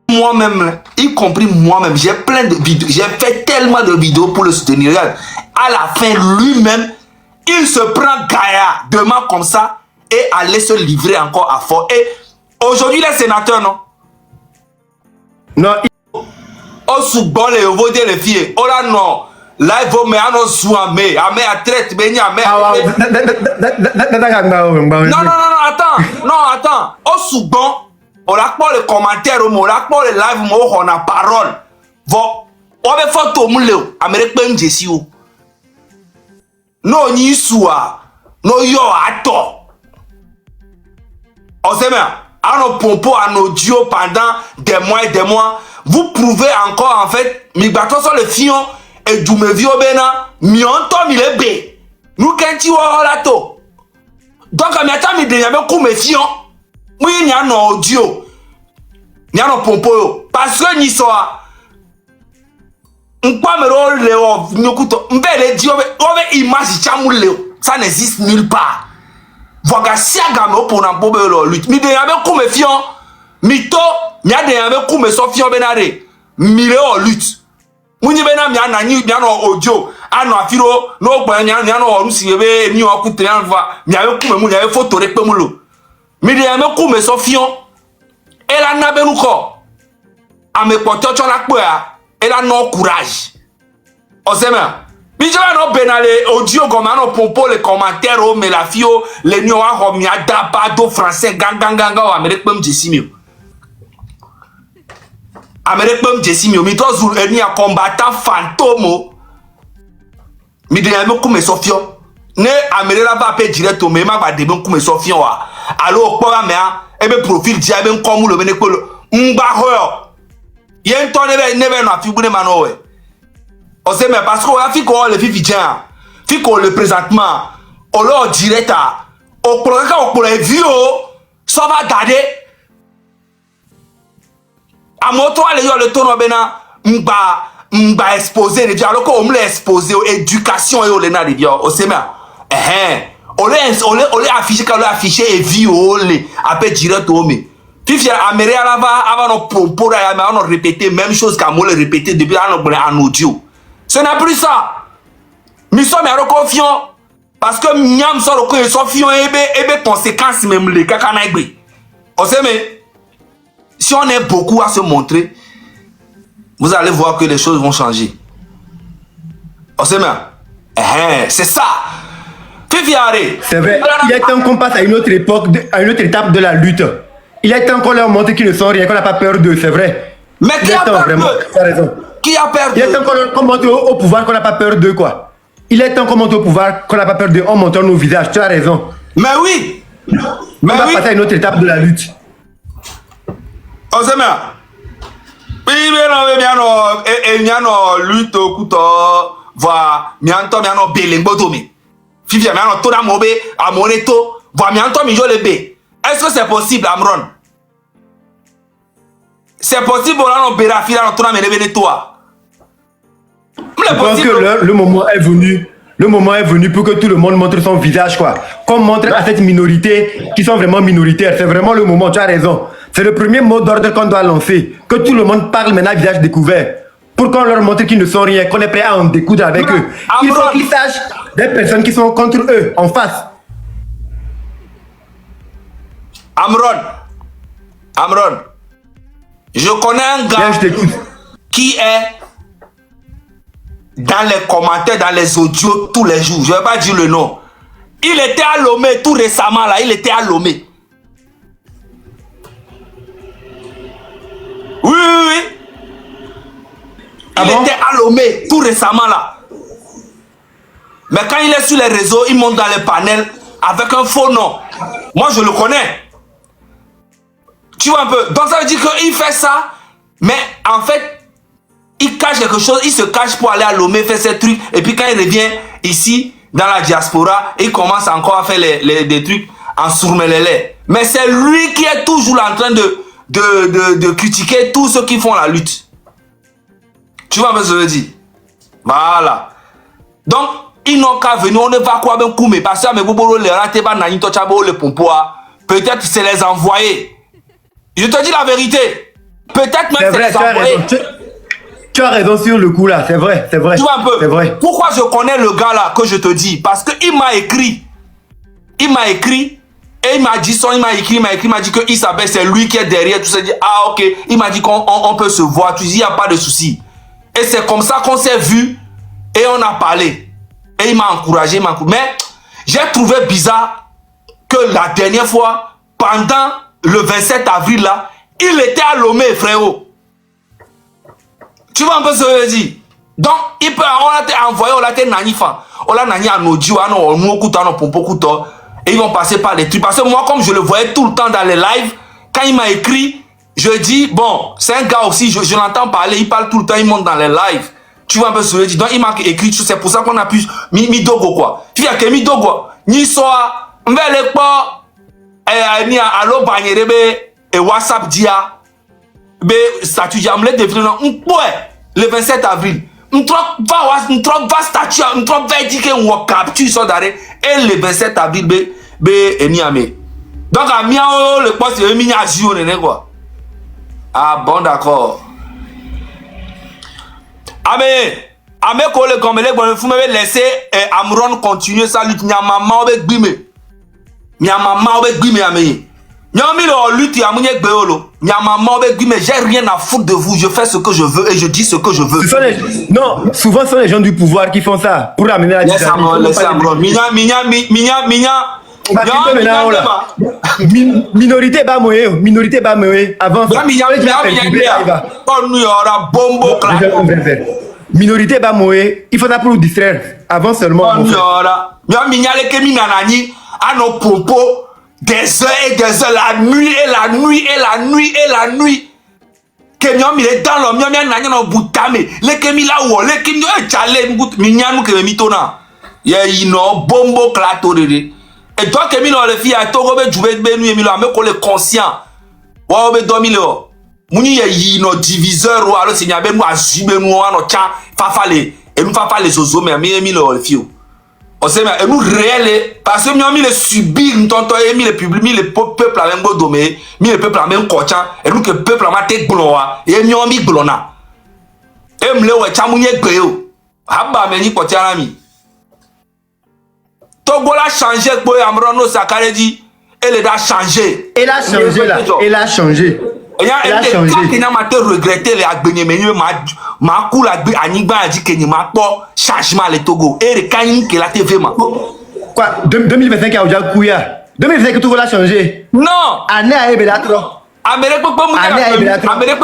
moi-même, y compris moi-même, j'ai plein de vidéos, j'ai fait tellement de vidéos pour le soutenir. Regarde, à la fin, lui-même, il se prend Gaïa demain comme ça et aller se livrer encore à fort. Et aujourd'hui, il est sénateur, non? Non. On soubon les voter les filles. Oh là non. Là, il faut mettre un souamé. Amé à traite, béni, amé. Non, attends. Non, attends. On soubon. On a pas les commentaires, on a pas les lives, on a parole. On va faire tout le monde. Amérique, ben, Jessie. Non, ni soua. Non, yo, attends. On sait bien. À nos pompos, à nos duos pendant des mois et des mois. Vous prouvez encore, en fait, mi bateau sur le fion et du me vio bena, mi onto mi le bé. Nous, quand tu vois là, to. Donc, à mi attend, mi dényame kou me fion. Oui, n'y a no audio. N'y a no pompo. Parce que n'y soit. M'pa me rôle léo, n'yokuto. M'be le dio, m'be image chamou léo. Ça n'existe nulle part. Voga siaga me pour na bobe lo lutte. Mi dényame kou me fion. Mito, mi a dényame kou me so fion benare. Mi le o lutte. Mouni bena mi a nanyi, mi a no audio. Ano afiro, no kwa mi a no orusi bebe, mi o kute yan va. Mi a kou me mouni, a photo rekpe moulo. Mi dényame kou me so fion. Et là, n'a pas nous quoi. À mes potes, tu as la peur. Et là, non courage. On sait même. Mais je vais non pénaler audio comme un pompo les commentaires, mais la fille, les noirs, on m'a d'abado français, gang, Amérique, même Jessimio. Amérique, même Jessimio. Mais toi, vous êtes un combattant fantôme. Mais de la même coup, mais Sofio. Ne Amérique là va payer direct au même, va début coup, mais Sofio. Alors, quoi, mais et bien profil dia ben comme le bene ko mba ho yen to nebe na fi bune mano we o se me parce que o fi ko le fi dia fi ko le présentement o lo directa o pro ka o pro view so va garder a moto ale yo le tono bena mba exposer le dia alors ko o me exposer éducation et o le na de dia o se me on les affiché quand on affiché et vu les après direct au mais puis Amérique avant nos propos on a répété même chose qu'à moi le répéter depuis en audio ce n'est plus ça nous sommes confiants parce que nous sommes confiants et conséquences même les kakanaïbe on sait mais si on est beaucoup à se montrer vous allez voir que les choses vont changer on sait mais c'est ça. C'est vrai, il est temps qu'on passe à une autre époque, à une autre étape de la lutte. Il est temps qu'on leur montre qu'ils ne sont rien, qu'on n'a pas peur d'eux, c'est vrai. Mais qui a peur d'eux? Tu as raison. Qui a peur d'eux? Il est temps qu'on montre au pouvoir qu'on n'a pas peur d'eux, quoi. Il est temps qu'on montre au pouvoir qu'on n'a pas peur d'eux en montrant nos visages, tu as raison. Mais oui. On va passer à une autre étape de la lutte. On sait bien. Oui, mais non, lutte au couteau, va, mianto, miano, belengbotomi. Fifia, mais on tourne à Mobé, à Moneto, voir bien toi, le B. Est-ce que c'est possible, Amron? C'est possible, on a Bérafila, on tourne à Meneto. Je pense que le moment est venu. Le moment est venu pour que tout le monde montre son visage, quoi. Qu'on montre à cette minorité qui sont vraiment minoritaires. C'est vraiment le moment, tu as raison. C'est le premier mot d'ordre qu'on doit lancer. Que tout le monde parle maintenant visage découvert. Pour qu'on leur montre qu'ils ne sont rien, qu'on est prêt à en découdre avec eux. Il faut qu'ils sachent des personnes qui sont contre eux, en face. Amron, je connais un gars qui est dans les commentaires, dans les audios tous les jours. Je ne vais pas dire le nom. Il était à Lomé tout récemment, là. Il était à Lomé. Oui. Il était à Lomé tout récemment là. Mais quand il est sur les réseaux, il monte dans les panels avec un faux nom. Moi je le connais. Tu vois un peu. Donc ça veut dire qu'il fait ça, mais en fait, il cache quelque chose, il se cache pour aller à Lomé faire ses trucs. Et puis quand il revient ici, dans la diaspora, il commence encore à faire des trucs en sourmelélé. Mais c'est lui qui est toujours en train de critiquer tous ceux qui font la lutte. Tu vois un peu ce que je veux dire? Voilà. Donc, ils n'ont qu'à venir, on ne va quoi ben coumer. Parce que mes bobo les ratés pas nani tochabo le pompoa. Peut-être c'est les envoyer. Je te dis la vérité. Peut-être même c'est vrai, les envoyés. Tu as raison sur le coup là, c'est vrai, c'est vrai. Tu vois un peu. C'est vrai. Pourquoi je connais le gars là que je te dis? Parce qu'il m'a écrit. Il m'a écrit. Et il m'a dit il m'a dit que Isabelle, c'est lui qui est derrière. Tout ça, dit, ah ok. Il m'a dit qu'on peut se voir. Tu dis, il n'y a pas de souci. Et c'est comme ça qu'on s'est vu. Et on a parlé. Et il m'a encouragé, Mais j'ai trouvé bizarre que la dernière fois, pendant le 27 avril là, il était à Lomé, frérot. Tu vois un peu ce que je veux dire? Donc, on a envoyé, on a été nanifa. On a nani en audio, et ils vont passer par les trucs. Parce que moi, comme je le voyais tout le temps dans les lives, quand il m'a écrit, je dis, bon, c'est un gars aussi, je l'entends parler, il parle tout le temps, il monte dans les lives. Tu vois un peu ce que je veux dire? Donc, il m'a écrit, c'est pour ça qu'on a pu, mi dogo quoi. Tu vois que mi dogo, ni soa, m'vele pas, ni allo banyere et WhatsApp dia, statut dia, m'le devine non, le 27 avril. Va statut, va dire que on capture ça d'arrêt, et le 27 avril, eniame. Donc, à miao, le poste, c'est minya jio, quoi. Ah bon, d'accord. Amé kole comme les bonnes, vous m'avez laissé Amron continuer sa lutte. Nya maman avec bime. Nya maman avec bime amé. Nya mi le lutte ya munye gbeolo. Nya maman avec bime. J'ai rien à foutre de vous. Je fais ce que je veux et je dis ce que je veux. Non, souvent ce sont les gens du pouvoir qui font ça pour amener la dynamique. Laisse Amron. Minya. Minorité ba moye, minorité ba moye. Avant ça. Minorité ba moye, il faut ça pour nous distraire. Avant seulement. Des heures et des heures, la nuit et la nuit et la nuit et la nuit. Que il est dans l'homme, il y a un boutame. Les kemi la wo, les kemi chale minyanu que mitona. Ya ino bombo klato rere. Et toi kemi le fi a to go be jube be nu emi lo ame ko le conscient. Wa be domi le. Muni ya ino diviseur ou alors senya be mu azube nu ano cha fafale. Et nous fafale zozo mais emi le fi o. On sait mais nous réel parce que nous les subir nous tonton et mis le public mis le peuple à même domé mis le peuple à même coachant et nous que peuple à maté gloa et nous mis glona et me ouais chamunye gbeo haba me ni coachant ami Togo l'a changé pour Amrono Sakaredi et le a changé il a changé il y a un des qui n'a pas regretté les agbenyemenu ma cool agbe anigba a dit que ni ma pas changement le Togo et le kanyin que la TV ma quoi 2025 a déjà couilla 2025 que tout va changer non année à ebelatro Amérique peut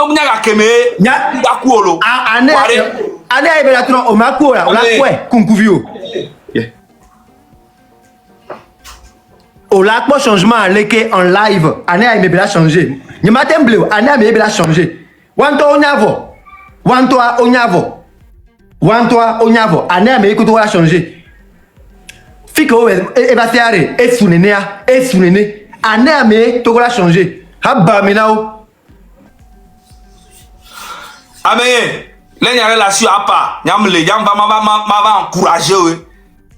munya ga keme da kuolo année à ebelatro o ma kuola o la kwe kunkuvio o la quoi changement à leke en live année à ebela changer ni matin bleu année à ebela changer wanto onyavo année à me ko to va changer fiko e va faire et sunene année à me to va changer haba minao amé les nya relation à pas nyamle yam va encourager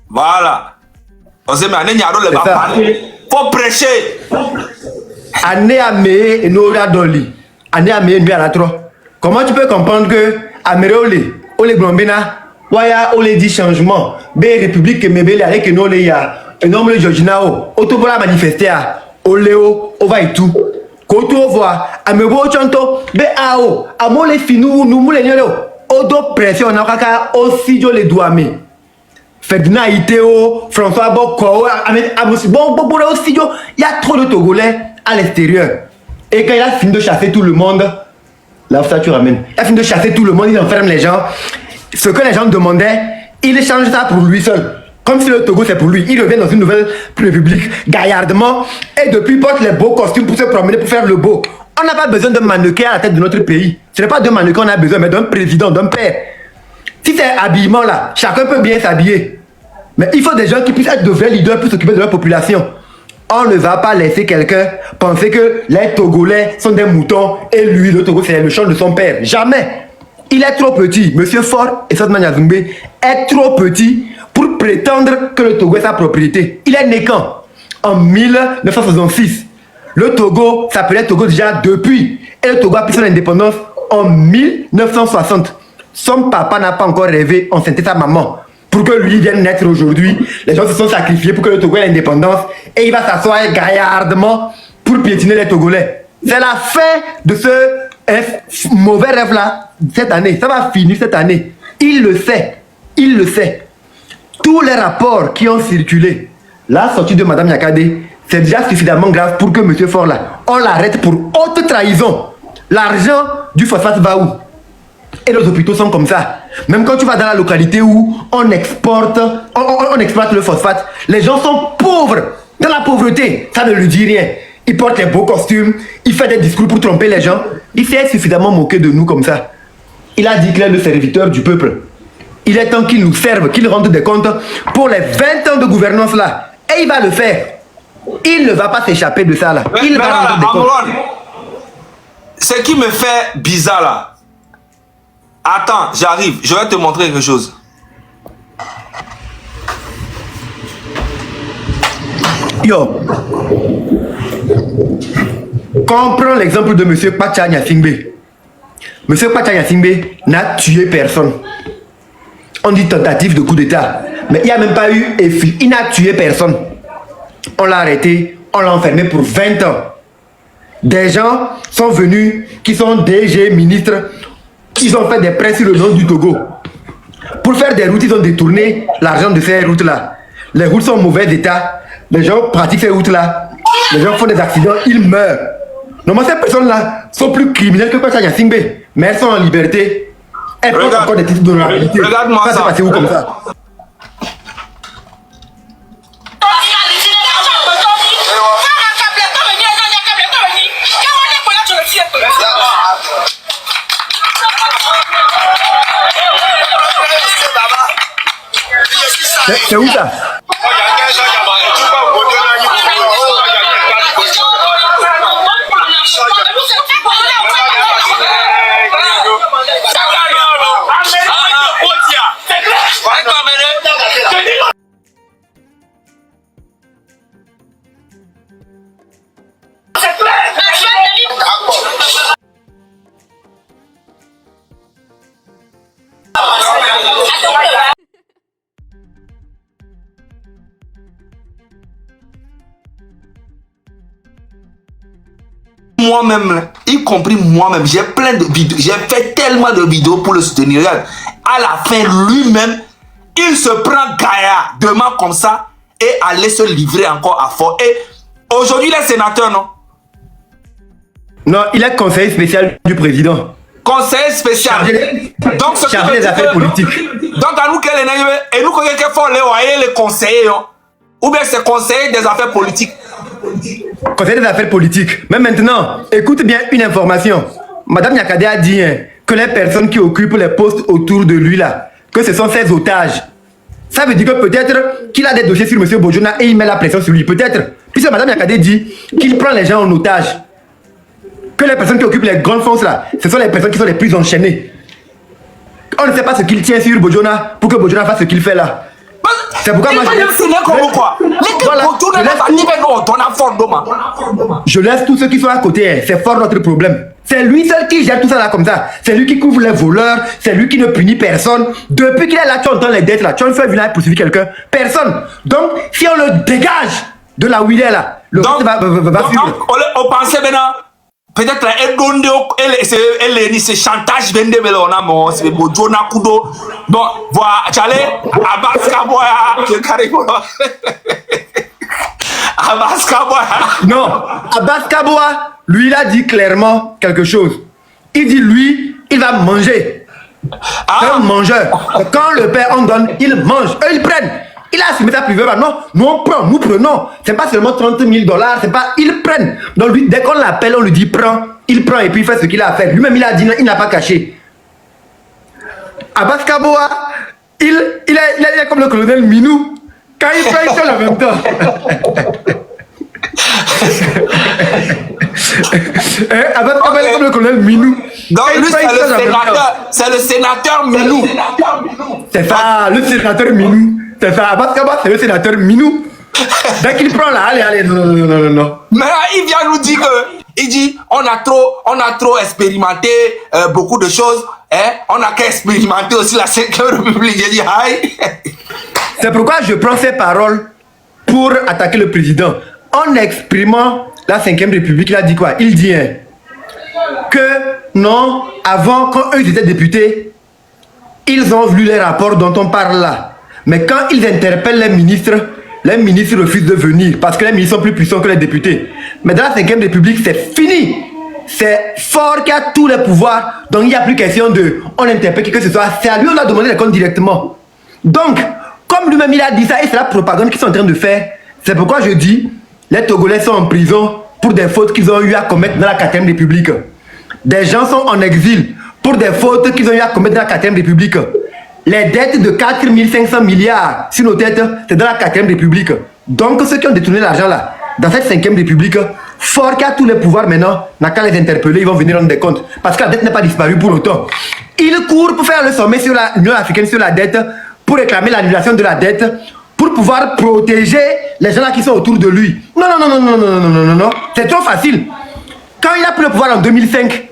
voilà on sait mais année nya do le va parler faut prêcher année à me et Nora Dolly année à me nuit à la trop comment tu peux comprendre que Améréolé Olé Blombena Waya Olé dit changement B République Mebele avec no le ya un homme le Georginao autobola manifester Oléo Ova et tout Koto voit Amebo Chanto B AO Amole Finou nous moule nyelo Odo pression na kaka Osijo le douame Ferdinand Iteo François Boko bon Osijo il y a trop de Togolais à l'extérieur et quand il a fini de chasser tout le monde là ça tu ramènes il a fini de chasser tout le monde il enferme les gens ce que les gens demandaient il change ça pour lui seul comme si le Togo c'est pour lui il revient dans une nouvelle république gaillardement et depuis porte les beaux costumes pour se promener pour faire le beau on n'a pas besoin d'un mannequin à la tête de notre pays ce n'est pas d'un mannequin on a besoin mais d'un président d'un père si c'est habillement là chacun peut bien s'habiller mais il faut des gens qui puissent être de vrais leaders pour s'occuper de leur population. On ne va pas laisser quelqu'un penser que les Togolais sont des moutons et lui, le Togo, c'est le champ de son père. Jamais. Il est trop petit. Monsieur Ford et Sotman Yazumbe est trop petit pour prétendre que le Togo est sa propriété. Il est né quand? En 1966. Le Togo s'appelait Togo déjà depuis. et le Togo a pris son indépendance en 1960. Son papa n'a pas encore rêvé enceinter sa maman. Pour que lui vienne naître aujourd'hui, les gens se sont sacrifiés pour que le Togo ait l'indépendance et il va s'asseoir gaillardement pour piétiner les Togolais. C'est la fin de ce mauvais rêve-là cette année. Ça va finir cette année. Il le sait. Il le sait. Tous les rapports qui ont circulé, la sortie de Mme Yakadé, c'est déjà suffisamment grave pour que M. Faure là, on l'arrête pour haute trahison. L'argent du phosphate va où? Et nos hôpitaux sont comme ça. Même quand tu vas dans la localité où on exporte, on exploite le phosphate, les gens sont pauvres. Dans la pauvreté, ça ne lui dit rien. Il porte les beaux costumes, il fait des discours pour tromper les gens. Il s'est suffisamment moqué de nous comme ça. Il a dit qu'il est le serviteur du peuple. Il est temps qu'il nous serve, qu'il rende des comptes pour les 20 ans de gouvernance là. Et il va le faire. Il ne va pas s'échapper de ça là. Il va rendre des comptes. Ce qui me fait bizarre là. Attends, j'arrive. Je vais te montrer quelque chose. Yo. Comprends l'exemple de M. Pacha Nyasingbe. M. Pacha Nyasingbe n'a tué personne. On dit tentative de coup d'État. Mais il n'y a même pas eu effet. Il n'a tué personne. On l'a arrêté, on l'a enfermé pour 20 ans. Des gens sont venus, qui sont DG, ministres, ils ont fait des prêts sur le nom du Togo. Pour faire des routes, ils ont détourné l'argent de ces routes-là. Les routes sont en mauvais état. Les gens pratiquent ces routes-là. Les gens font des accidents, ils meurent. Normalement, ces personnes-là sont plus criminelles que Pacha Nyasingbe. Mais elles sont en liberté. Elles portent encore des titres d'honorabilité. Regarde-moi ça. Ça s'est passé où comme ça? C'est où ça? Moi-même, y compris moi-même, j'ai plein de vidéos, j'ai fait tellement de vidéos pour le soutenir. Regarde, à la fin, lui-même, il se prend gaillardement comme ça et allait se livrer encore à fort. Et aujourd'hui, il est sénateur, non? Non, il est conseiller spécial du président. Conseiller spécial. Donc, ce chargé des affaires politiques. Donc, à nous, quel est et nous, quelqu'un faut les conseiller, ou bien c'est conseiller des affaires politiques. Conseiller des affaires politiques. Mais maintenant, écoute bien une information. Madame Nyakadé a dit que les personnes qui occupent les postes autour de lui là, que ce sont ses otages. Ça veut dire que peut-être qu'il a des dossiers sur M. Bojona et il met la pression sur lui. Peut-être. Puisque Madame Nyakadé dit qu'il prend les gens en otage. Que les personnes qui occupent les grandes fonctions là, ce sont les personnes qui sont les plus enchaînées. On ne sait pas ce qu'il tient sur Bojona pour que Bojona fasse ce qu'il fait là. C'est pourquoi moi je laisse tous ceux qui sont à côté. C'est fort notre problème. C'est lui seul qui gère tout ça là comme ça. C'est lui qui couvre les voleurs. C'est lui qui ne punit personne. Depuis qu'il est là, tu entends les dettes là. Tu fais venir poursuivre quelqu'un. Personne. Donc, si on le dégage de là où il est là, le reste va suivre. On pensait maintenant. Peut-être elle c'est chantage vende melona mo c'est Bojona kudo. Bon, voilà, j'allais à Baskaboya, Non, Abbas Kaboa, lui il a dit clairement quelque chose. Il dit lui, il va manger. C'est un mangeur. Quand le père en donne, il mange. Eux ils prennent. Il a assumé ça privé. Non, nous on prend, nous prenons. C'est pas seulement 30 000 $, c'est pas. Ils prennent. Donc lui, dès qu'on l'appelle, on lui dit prends. Il prend et puis il fait ce qu'il a à faire. Lui-même, il a dit non, il n'a pas caché. Abbas Kaboa, il est comme le colonel Minou. Quand il prend, il fait en même temps. Abbas Kaboa, il est comme le colonel Minou. Donc lui, c'est le sénateur Minou. C'est ça, le sénateur Minou. C'est ça, Abbas Kaboa, c'est le sénateur Minou. Dès qu'il prend là, allez, non. Mais là, il vient nous dire que, il dit, on a trop expérimenté beaucoup de choses, hein? On a qu'à expérimenter aussi la 5e République. J'ai dit, aïe. C'est pourquoi je prends ces paroles pour attaquer le président. En exprimant la 5e République, il a dit quoi? Il dit que non, avant, quand eux étaient députés, ils ont vu les rapports dont on parle là. Mais quand ils interpellent les ministres refusent de venir parce que les ministres sont plus puissants que les députés. Mais dans la 5e République, c'est fini. C'est fort qui a tous les pouvoirs. Donc il n'y a plus question de on interpelle qui que ce soit. C'est à lui on a demandé les comptes directement. Donc, comme lui-même il a dit ça et c'est la propagande qu'ils sont en train de faire, c'est pourquoi je dis les Togolais sont en prison pour des fautes qu'ils ont eu à commettre dans la 4e République. Des gens sont en exil pour des fautes qu'ils ont eu à commettre dans la 4e République. Les dettes de 4 500 milliards sur nos têtes, c'est dans la 4e République. Donc ceux qui ont détourné l'argent là, dans cette 5e République, fort qui a tous les pouvoirs maintenant, n'a qu'à les interpeller, ils vont venir rendre des comptes. Parce que la dette n'est pas disparue pour autant. Ils courent pour faire le sommet sur l'Union africaine sur la dette, pour réclamer l'annulation de la dette, pour pouvoir protéger les gens là qui sont autour de lui. Non. C'est trop facile. Quand il a pris le pouvoir en 2005,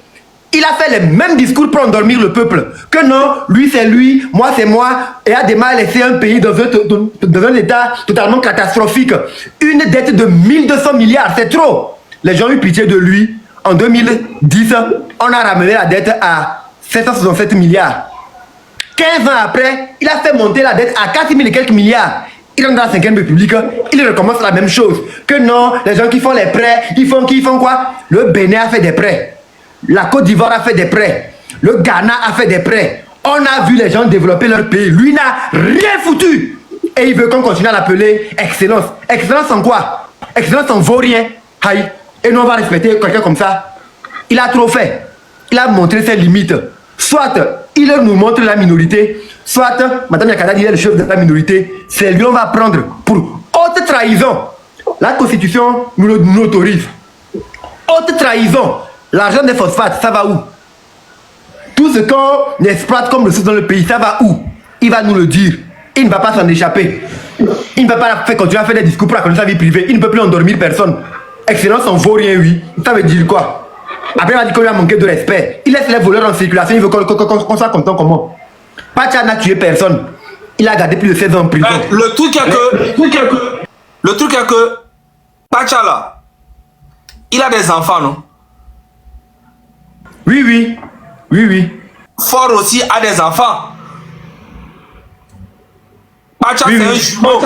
il a fait les mêmes discours pour endormir le peuple. Que non, lui c'est lui, moi c'est moi. Et a démarré laissé un pays dans un état totalement catastrophique. Une dette de 1200 milliards, c'est trop. Les gens ont eu pitié de lui. En 2010, on a ramené la dette à 767 milliards. 15 ans après, il a fait monter la dette à 4 000 et quelques milliards. Il rentre dans la 5e République, il recommence la même chose. Que non, les gens qui font les prêts, ils font quoi? Le Bénin a fait des prêts. La Côte d'Ivoire a fait des prêts. Le Ghana a fait des prêts. On a vu les gens développer leur pays. Lui n'a rien foutu. Et il veut qu'on continue à l'appeler excellence. Excellence en quoi? Excellence en vaut rien. Aïe. Et nous on va respecter quelqu'un comme ça. Il a trop fait. Il a montré ses limites. Soit il nous montre la minorité, soit Madame Yakada dit est le chef de la minorité. C'est lui on va prendre pour haute trahison. La Constitution nous autorise. Haute trahison. L'argent des phosphates, ça va où? Tout ce qu'on exploite comme ressources dans le pays, ça va où? Il va nous le dire. Il ne va pas s'en échapper. Il ne va pas faire continuer à faire des discours pour raconter sa vie privée. Il ne peut plus endormir personne. Excellence en vaut rien, oui. Ça veut dire quoi? Après, il va dire qu'on lui a manqué de respect. Il laisse les voleurs en circulation. Il veut qu'on soit content comment? Pacha n'a tué personne. Il a gardé plus de 16 ans en prison. Le truc est que Pacha là, il a des enfants, non? Oui. Fort aussi a des enfants. Pacha c'est un jumeau.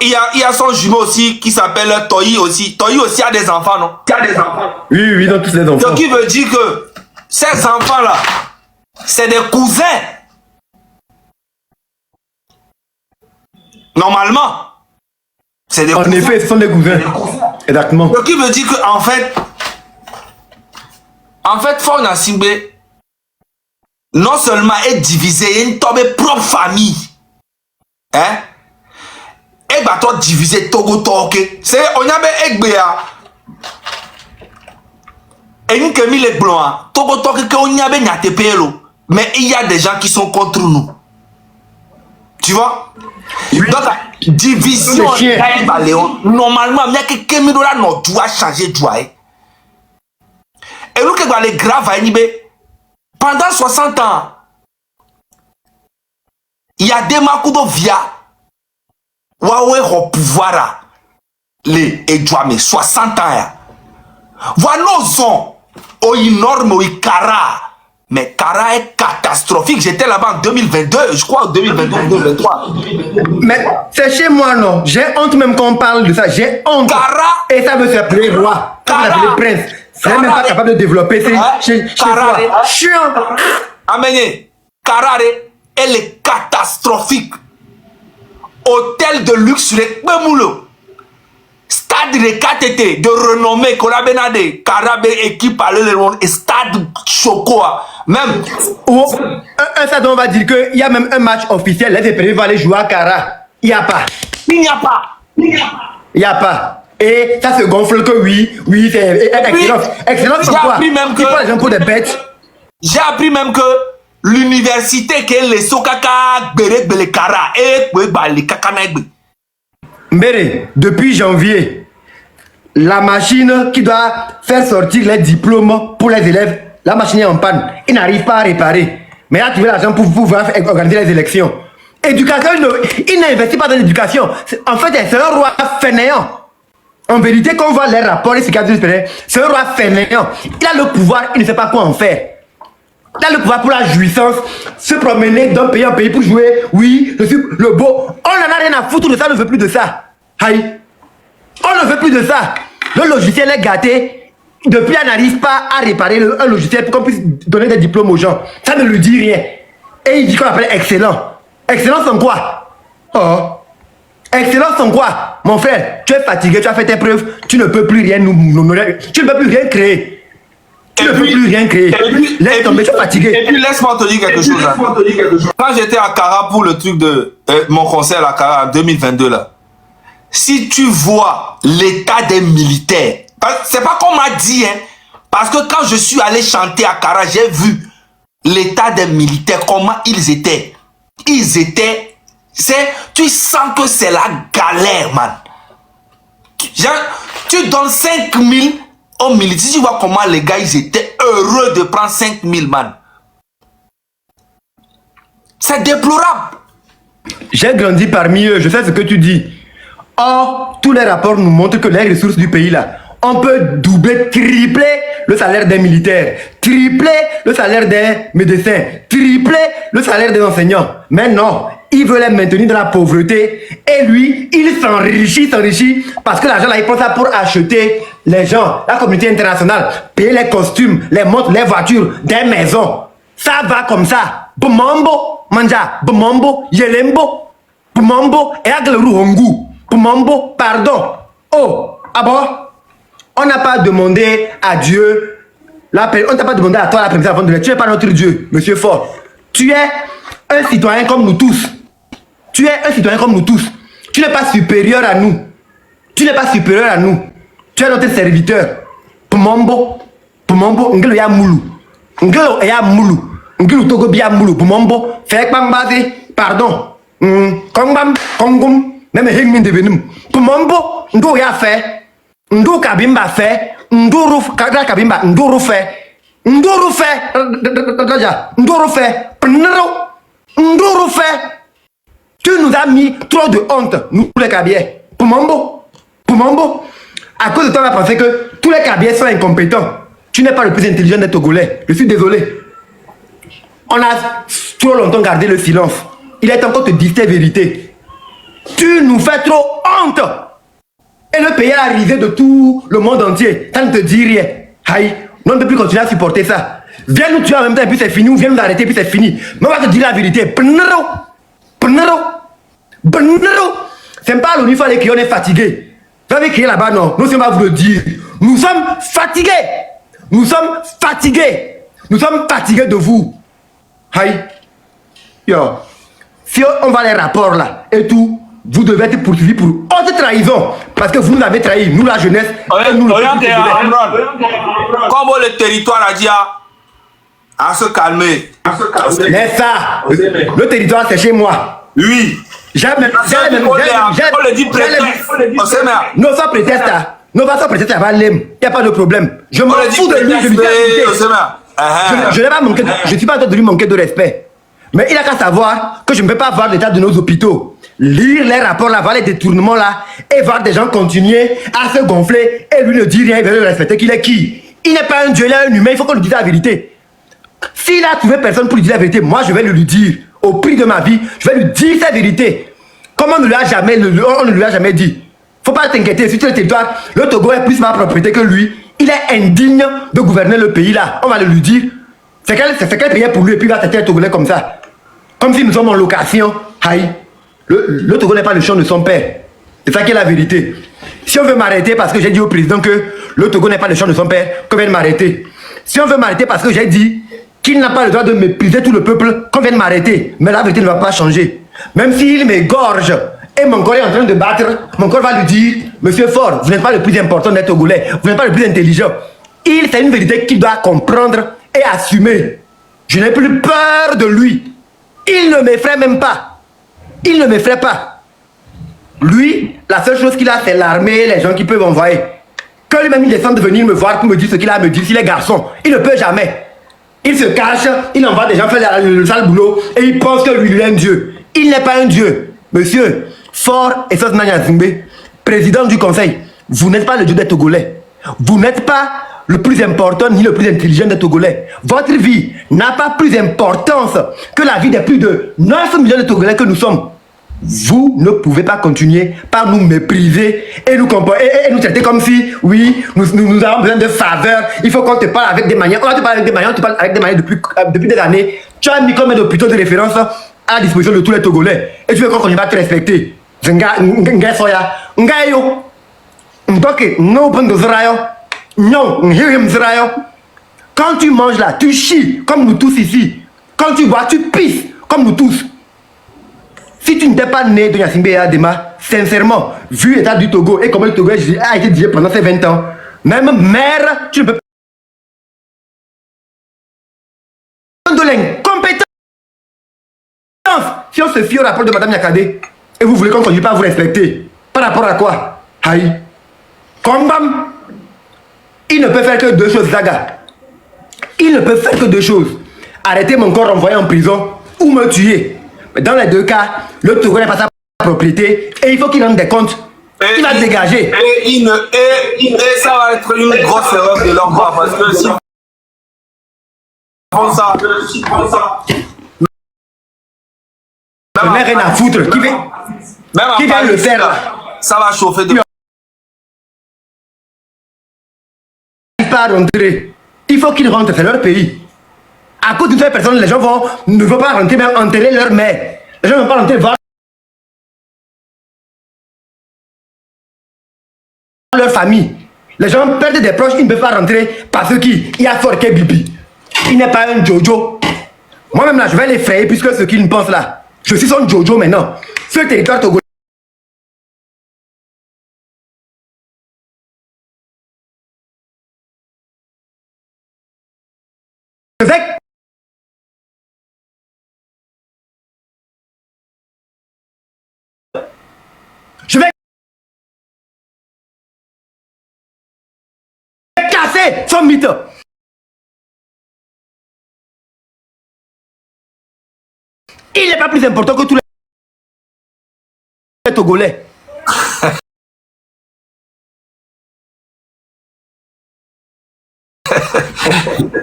Il y a son jumeau aussi qui s'appelle Toyi aussi. Toyi aussi a des enfants, non? Oui, dans tous les enfants. Ce qui veut dire que ces enfants-là, c'est des cousins. Normalement, c'est des cousins. En effet, ce sont des cousins. Exactement. Ce qui veut dire que en fait, Fort Nassimbe, non seulement est divisé, il tombe propre famille. Hein? Et bah toi divisé Togo Toke. C'est on y avait Egbea. Et nous qui mis les blancs, Togo Toke que on y avait Nyatepelo. Mais il y a des gens qui sont contre nous. Tu vois? Donc la division normalement, il y a quelqu'un qui doit changer de joie. Et nous qui les graves à Nibé, pendant 60 ans, il y a des Makudo via Waoué au pouvoir les Edouame 60 ans. Voilà nos sons au énorme au Kara. Mais Kara est catastrophique. J'étais là-bas en 2022, je crois, en 2022-2023. Mais c'est chez moi, non. J'ai honte même quand on parle de ça. J'ai honte. Kara. Et ça veut s'appeler roi. Ça veut s'appeler prince. C'est même pas capable de développer. C'est chez toi. Chiant. Amenez. Kara, elle est catastrophique. Hôtel de luxe, les Bemoulo. Stade de KTT, de renommée, qu'on a benadé. Karabe équipe à l'Eléron et stade Chocoa. Même. Un stade, on va dire qu'il y a même un match officiel. Les Épérés vont aller jouer à Kara. Il n'y a pas. Il n'y a pas. Il n'y a pas. Et ça se gonfle que oui, c'est excellence. Excellence, c'est quoi? J'ai appris même que. Il faut les gens pour des bêtes. J'ai appris même que l'université qui est le Sokaka Bere Belekara et le Kakanaigbe. Mbere, depuis janvier, la machine qui doit faire sortir les diplômes pour les élèves, la machine est en panne. Il n'arrive pas à réparer. Mais il a trouvé l'argent pour pouvoir organiser les élections. Éducation, il n'investit pas dans l'éducation. En fait, c'est un roi fainéant. En vérité, quand on voit les rapports, c'est un roi fainéant. Il a le pouvoir, il ne sait pas quoi en faire. Il a le pouvoir pour la jouissance, se promener d'un pays en pays pour jouer. Oui, je suis le beau. On n'en a rien à foutre de ça, on ne veut plus de ça. Aïe. On ne veut plus de ça. Le logiciel est gâté. Depuis, on n'arrive pas à réparer un logiciel pour qu'on puisse donner des diplômes aux gens. Ça ne lui dit rien. Et il dit qu'on l'appelle excellent. Excellence en quoi? Oh. Excellence en quoi? Mon frère, tu es fatigué, tu as fait tes preuves, tu ne peux plus rien tu ne peux plus rien créer. Tu ne peux plus rien créer. Laisse tomber, tu es fatigué. Et puis laisse-moi te dire quelque chose. Quand j'étais à Cara pour le truc de mon concert à Cara en 2022 là, si tu vois l'état des militaires, c'est pas qu'on m'a dit, hein, parce que quand je suis allé chanter à Cara, j'ai vu l'état des militaires, comment ils étaient. Ils étaient, tu sens que c'est la galère, man. Tu donnes 5000 aux militaires, tu vois comment les gars, ils étaient heureux de prendre 5000, man. C'est déplorable. J'ai grandi parmi eux, je sais ce que tu dis. Or, tous les rapports nous montrent que les ressources du pays là, on peut doubler, tripler le salaire des militaires, tripler le salaire des médecins, tripler le salaire des enseignants. Mais non, il veut les maintenir dans la pauvreté. Et lui, il s'enrichit parce que l'argent là, il prend ça pour acheter les gens, la communauté internationale, payer les costumes, les montres, les voitures, des maisons. Ça va comme ça. Bumambo, manja, bumambo, yelembo, bumambo, et agleru hongu. Bumambo, pardon. Oh, ah bon? On n'a pas demandé à Dieu, on t'a pas demandé à toi la permission avant de le. Tu n'es pas notre Dieu, monsieur Fort. Tu es un citoyen comme nous tous. Tu es un citoyen comme nous tous. Tu n'es pas supérieur à nous. Tu n'es pas supérieur à nous. Tu es notre serviteur. Pumombo, ngelo ya mulu. Ngelo ya mulu. Ngelo togo bia mulu. Pumombo, fek bambaze, pardon. Kongbam, kongum, même hengmin devenum. Pumombo, ndo ya fait. Ndou kabimba fait, ndou kabimba, ndou fait, ndou fait. Tu nous as mis trop de honte, nous les Kabiers. Poumambo, à cause de toi, on a pensé que tous les Kabiers sont incompétents. Tu n'es pas le plus intelligent des Togolais. Je suis désolé. On a trop longtemps gardé le silence. Il est temps qu'on te dise tes vérités. Tu nous fais trop honte. Et le pays est la risée de tout le monde entier. Ça ne te dit rien. Aïe, on ne peut plus continuer à supporter ça. Viens nous tuer en même temps et puis c'est fini. Ou viens nous arrêter et puis c'est fini. Mais on va te dire la vérité. C'est pas l'ONU, il fallait qu'on est fatigué. Vous avez crié là-bas, non. Nous, on va vous le dire. Nous sommes fatigués. Nous sommes fatigués. Nous sommes fatigués de vous. Aïe. Yo. Si on va les rapports là et tout, vous devez être poursuivi pour haute trahison. Parce que vous nous avez trahi, nous la jeunesse. Nous, comme le territoire a dit à se calmer. Mais ça, le territoire c'est chez moi. Oui. On le dit prétexte. Nos sans prétexte, nos sans prétexte, il n'y a pas de problème. Je m'en fous de lui, je lui je n'ai pas manqué, je ne suis pas en train de lui manquer de respect. Mais il a qu'à savoir que je ne peux pas voir l'état de nos hôpitaux. Lire les rapports là, voir les détournements là, et voir des gens continuer à se gonfler, et lui ne dit rien, il va le respecter qu'il est qui? Il n'est pas un dieu, il est un humain, il faut qu'on lui dise la vérité. S'il a trouvé personne pour lui dire la vérité, moi je vais lui dire, au prix de ma vie, je vais lui dire sa vérité. Comme on ne lui a jamais dit. Faut pas t'inquiéter, sur le territoire, le Togo est plus ma propriété que lui. Il est indigne de gouverner le pays là. On va le lui dire. C'est quel pays pour lui et puis il va traiter le Togolais comme ça. Comme si nous sommes en location. Aïe. Le Togo n'est pas le champ de son père. C'est ça qui est la vérité. Si on veut m'arrêter parce que j'ai dit au président que le Togo n'est pas le champ de son père, qu'on vienne m'arrêter. Si on veut m'arrêter parce que j'ai dit qu'il n'a pas le droit de mépriser tout le peuple, qu'on vienne m'arrêter. Mais la vérité ne va pas changer. Même s'il m'égorge et mon corps est en train de battre, mon corps va lui dire, monsieur Fort, vous n'êtes pas le plus important des Togolais, vous n'êtes pas le plus intelligent. C'est une vérité qu'il doit comprendre et assumer. Je n'ai plus peur de lui. Il ne m'effraie même pas. Il ne m'effraie pas. Lui, la seule chose qu'il a, c'est l'armée, les gens qui peuvent envoyer. Quand lui-même il descend de venir me voir pour me dire ce qu'il a à me dire, s'il est garçon, il ne peut jamais. Il se cache, il envoie des gens faire le sale boulot et il pense que lui, il est un dieu. Il n'est pas un dieu. Monsieur, Fort et Sosnanya Zimbe, président du conseil, vous n'êtes pas le dieu des Togolais. Vous n'êtes pas le plus important ni le plus intelligent des Togolais. Votre vie n'a pas plus d'importance que la vie des plus de 9 millions de Togolais que nous sommes. Vous ne pouvez pas continuer par nous mépriser et nous traiter comme si, oui, nous avons besoin de faveurs. Il faut qu'on te parle avec des manières. On va te parler avec des manières, on te parle avec des manières depuis des années. Tu as mis combien d'hôpitaux de référence à la disposition de tous les Togolais. Et tu veux qu'on continue à te respecter. Quand tu manges là, tu chies comme nous tous ici. Quand tu bois, tu pisses comme nous tous. Si tu n'étais pas né de Gnassingbé et Adema, sincèrement, vu l'état du Togo et comment le Togo a été dirigé pendant ces 20 ans, même mère, tu ne peux pas de l'incompétence. Si on se fie au rapport de Madame Yakade, et vous voulez qu'on ne continue pas à vous respecter, par rapport à quoi? Aïe. Kombam, il ne peut faire que deux choses, Zaga. Il ne peut faire que deux choses. Arrêter mon corps envoyé en prison ou me tuer. Dans les deux cas, le Togo n'est pas sa propriété et il faut qu'il rende des comptes. Il va se dégager. Et ça va être une grosse erreur de leur part parce que si on ça, je n'ai rien à foutre. Qui vient le faire là? Ça va chauffer de. Il va pas rentrer. Il faut qu'ils rentrent, c'est leur pays. À cause de ces personnes, les gens ne vont pas rentrer, même enterrer leur mère. Les gens ne vont pas rentrer voir leur famille. Les gens perdent des proches, ils ne peuvent pas rentrer parce qu'il y a Forké Bibi. Il n'est pas un Jojo. Moi-même là, je vais l'effrayer puisque ce qu'il me pense là. Je suis son Jojo maintenant. Ce territoire togolais. Je vais casser son mythe. Il n'est pas plus important que tous les Togolais.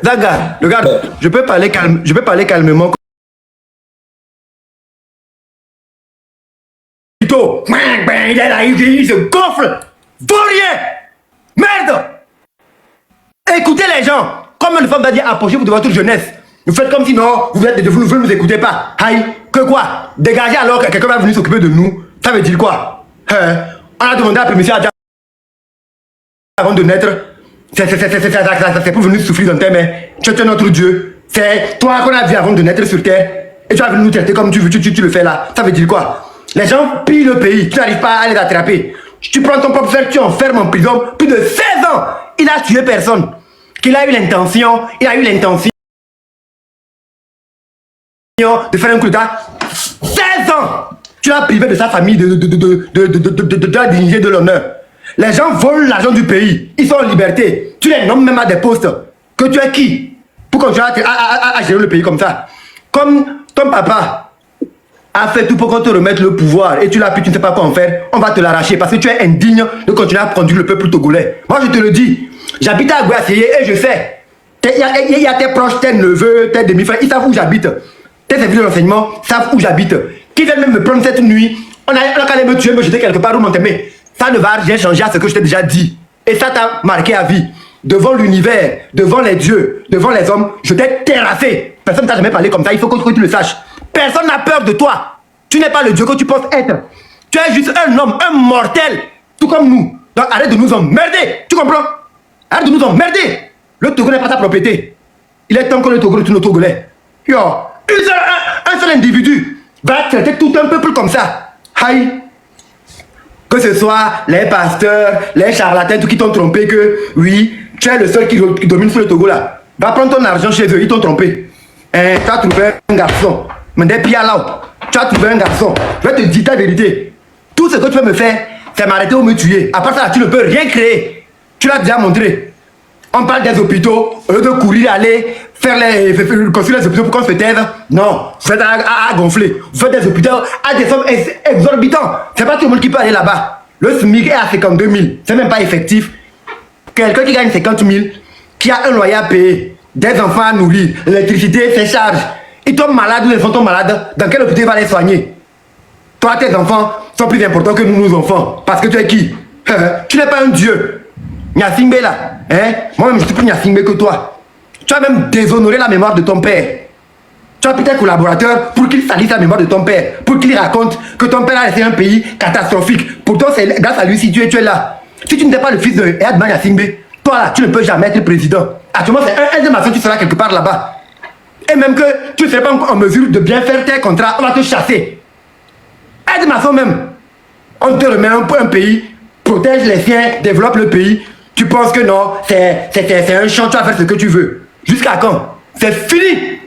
Zaga, regarde, je peux parler calmement. Il est là, il se gonfle. Vaurien! Merde! Écoutez les gens. Comme une femme va dire, approchez-vous de votre jeunesse. Vous faites comme si non, vous ne nous écoutez pas. Aïe, que quoi? Dégagez alors que quelqu'un va venir s'occuper de nous. Ça veut dire quoi? On a demandé à permission à Dieu avant de naître. C'est pour venir souffrir dans tes mains. Tu es notre Dieu. C'est toi qu'on a vu avant de naître sur terre. Et tu vas venir nous traiter comme tu veux, tu le fais là. Ça veut dire quoi? Les gens pillent le pays, tu n'arrives pas à les attraper. Tu prends ton propre frère, tu enfermes en prison. Plus de 16 ans, il a tué personne. Il a eu l'intention de faire un coup d'état. 16 ans, tu l'as privé de sa famille, de la dignité, de l'honneur. Les gens volent l'argent du pays, ils sont en liberté. Tu les nommes même à des postes. Que tu es qui pour continuer à gérer le pays comme ça? Comme ton papa a fait tout pour qu'on te remette le pouvoir et tu l'as pris, tu ne sais pas quoi en faire, on va te l'arracher parce que tu es indigne de continuer à conduire le peuple togolais. Moi je te le dis, j'habite à Guassier et je sais, il y a tes proches, tes neveux, tes demi-frères, ils savent où j'habite. Tes services de renseignement savent où j'habite. Qui viennent même me prendre cette nuit, on a qu'à aller me tuer, me jeter quelque part où m'enterrer. Ça ne va rien changer à ce que je t'ai déjà dit. Et ça t'a marqué à vie. Devant l'univers, devant les dieux, devant les hommes, je t'ai terrassé. Personne ne t'a jamais parlé comme ça, il faut que tu le saches. Personne n'a peur de toi. Tu n'es pas le Dieu que tu penses être. Tu es juste un homme, un mortel, tout comme nous. Donc arrête de nous emmerder. Tu comprends? Arrête de nous emmerder. Le Togo n'est pas ta propriété. Il est temps que le Togo retourne au Togolais. Yo, un seul individu va traiter tout un peuple comme ça. Aïe. Que ce soit les pasteurs, les charlatans, tout qui t'ont trompé que, oui, tu es le seul qui domine sur le Togo là. Va prendre ton argent chez eux, ils t'ont trompé. Tu as trouvé un garçon. Mais des pieds là, tu as trouvé un garçon. Je vais te dire ta vérité. Tout ce que tu veux me faire, c'est m'arrêter ou me tuer. À part ça, tu ne peux rien créer. Tu l'as déjà montré. On parle des hôpitaux, au lieu de courir, aller construire les hôpitaux pour qu'on se taise. Non, vous faites à gonfler. Vous faites des hôpitaux à des sommes exorbitantes. C'est pas tout le monde qui peut aller là-bas. Le SMIC est à 52 000. C'est même pas effectif. Quelqu'un qui gagne 50 000, qui a un loyer à payer, des enfants à nourrir, l'électricité, ses charges. Ils tombent malades ou les enfants tombent malades. Dans quel hôpital il va les soigner? Toi, tes enfants sont plus importants que nous, nos enfants. Parce que tu es qui? Tu n'es pas un dieu. Nyasingbe là, moi-même je suis plus Nyasingbe que toi. Tu as même déshonoré la mémoire de ton père. Tu as pris tes collaborateurs pour qu'ils salissent la mémoire de ton père, pour qu'ils racontent que ton père a laissé un pays catastrophique. Pourtant, c'est grâce à lui si tu es là. Si tu n'étais pas le fils de Edman Nyasingbe, toi là, tu ne peux jamais être président. Actuellement, c'est un de ma soeur, tu seras quelque part là-bas. Et même que tu ne serais pas en mesure de bien faire tes contrats, on va te chasser. Aide ma soeur même. On te remet un pays, protège les siens, développe le pays. Tu penses que non, c'est un champ, tu vas faire ce que tu veux. Jusqu'à quand? C'est fini.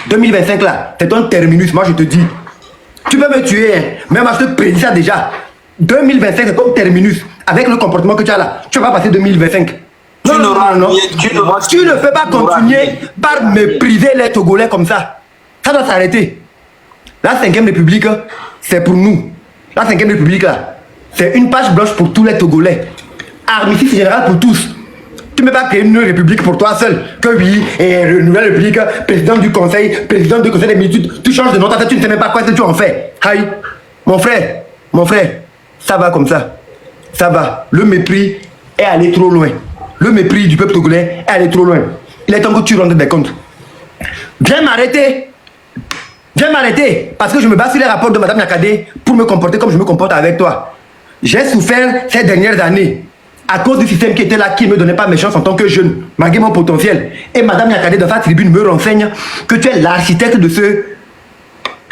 2025 là, c'est ton terminus, moi je te dis. Tu peux me tuer, hein, mais moi je te prédis ça déjà. 2025 c'est ton terminus. Avec le comportement que tu as là, tu vas pas passer 2025. Non. Tu ne peux pas continuer par mépriser les Togolais comme ça. Ça doit s'arrêter. La 5e République, c'est pour nous. La 5e République là, c'est une page blanche pour tous les Togolais. Armistice général pour tous. Tu ne peux pas créer une république pour toi seul. Que oui, et une nouvelle république, président du conseil des ministres, tu changes de nom, tu ne sais même pas quoi tu en fais. Aïe, mon frère, ça va comme ça. Ça va. Le mépris est allé trop loin. Le mépris du peuple togolais est allé trop loin. Il est temps que tu rentres des comptes. Viens m'arrêter. Parce que je me base sur les rapports de Madame Nyakadé pour me comporter comme je me comporte avec toi. J'ai souffert ces dernières années à cause du système qui était là, qui ne me donnait pas mes chances en tant que jeune, malgré mon potentiel. Et Madame Nyakadé, dans sa tribune, me renseigne que tu es l'architecte de ce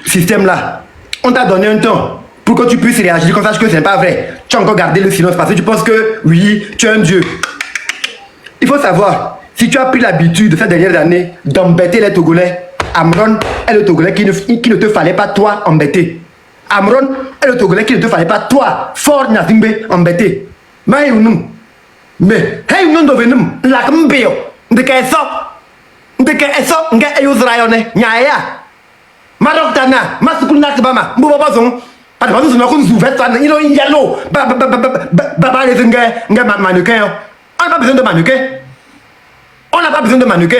système-là. On t'a donné un temps pour que tu puisses réagir, qu'on sache que ce n'est pas vrai. Tu as encore gardé le silence parce que tu penses que, oui, tu es un dieu. Il faut savoir, si tu as pris l'habitude de ces dernières années d'embêter les Togolais, Amron est le Togolais qui ne te fallait pas toi embêter. Amron est le Togolais qui ne te fallait pas toi, Fort Nyasingbe, embêter. Mais hey nous devenons la cambio de que eso nga ayuzrayo ne nyaya marokana masukuna kibama mbuba bazon pas bazon na kun zouvet fan ilo yellow baba les nga mannequin on n'a pas besoin de mannequin.